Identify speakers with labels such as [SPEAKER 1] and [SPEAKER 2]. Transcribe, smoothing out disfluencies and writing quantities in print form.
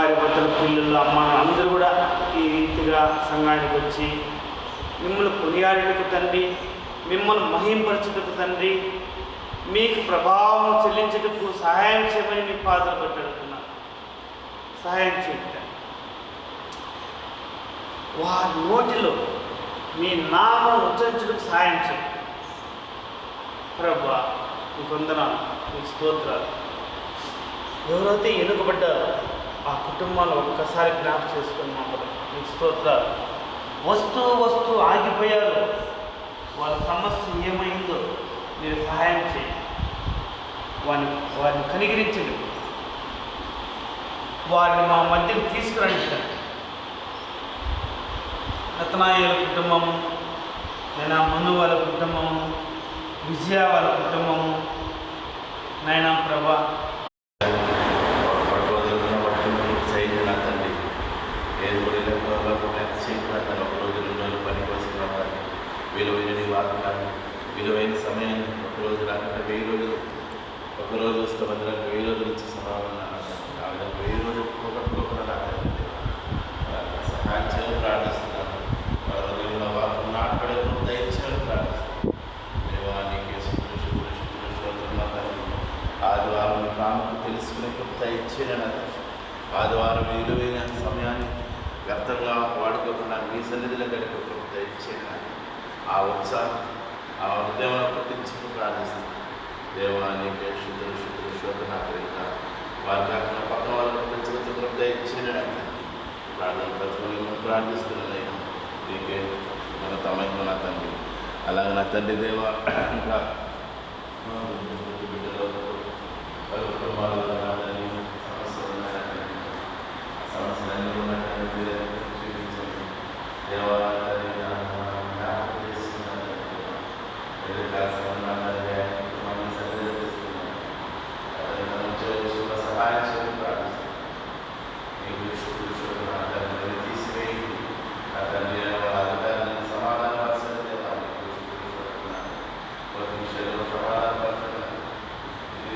[SPEAKER 1] భార్య భర్తలు, పిల్లలు, అమ్మ అందరూ కూడా ఈ రీతిగా సంఘానికి వచ్చి మిమ్మల్ని కొనియాడేందుకు తండ్రి, మిమ్మల్ని మహింపరచుటకు తండ్రి, మీకు ప్రభావం చెల్లించుటకు సహాయం చేయమని మీ పాత్రలు పెట్టడుతున్నారు. సహాయం చేయండి. వారి నోటిలో మీ నామం ఉచ్చరించుటకు సహాయం చేయండి ప్రభువా. మీకు వందనాలు, మీకు స్తోత్రాలు. ఎవరైతే ఎన్నుకబడ్డారో ఆ కుటుంబాలు ఒక్కసారి జ్ఞాపకం చేసుకుని మమ్మల్ని మీకు స్తోత్రాలు. వస్తూ ఆగిపోయారు, వాళ్ళ సమస్య ఏమైందో మీరు సహాయం చేయండి. వారిని కనికరించండి, వారిని మా మధ్యకు తీసుకురండి. రత్నాయుల కుటుంబము, నేను మను వాళ్ళ కుటుంబము, విజయ వాళ్ళ కుటుంబము, నైనా ప్రభా
[SPEAKER 2] ఒకరోజు 2 రోజులు పని కోసం రావాలి, విలువైన వాగ్దాన్ని, విలువైన సమయాన్ని ఒకరోజు రాకుండా 1000 రోజులు, ఒకరోజు వస్తే 1000 రోజుల నుంచి సమాధానం ఆ విధంగా 1000 రోజులు ఒకరికొకరు రాకండి. సహాయం చేయడం ప్రార్థిస్తున్నాను. వాళ్ళ హృదయంలో వారు నాటపడే దయచేయడం ప్రార్థిస్తున్నాను. దేవానికి ఆదివారం ప్రాముఖ్యత తెలుసుకునే దయచేయడం, ఆదివారం విలువైన సమయాన్ని వ్యర్థంగా వాడుకోకుండా మీ సన్నిధిలో గడిపే దయచేయడం, ఆ ఉత్సాహం ఆ హృదయంలో పుట్టించుకుని ప్రార్థిస్తున్నాను. దేవానికి శుద్ధులు శోధనాకరిగా వారి కాకుండా పక్కన వాళ్ళని పుట్టించుకుని దయచేయడం ప్రార్థిస్తున్నాను. నీకే మన తమకు నా తండ్రి. అలాగే నా తండ్రి దేవ ఇంకా బిడ్డలో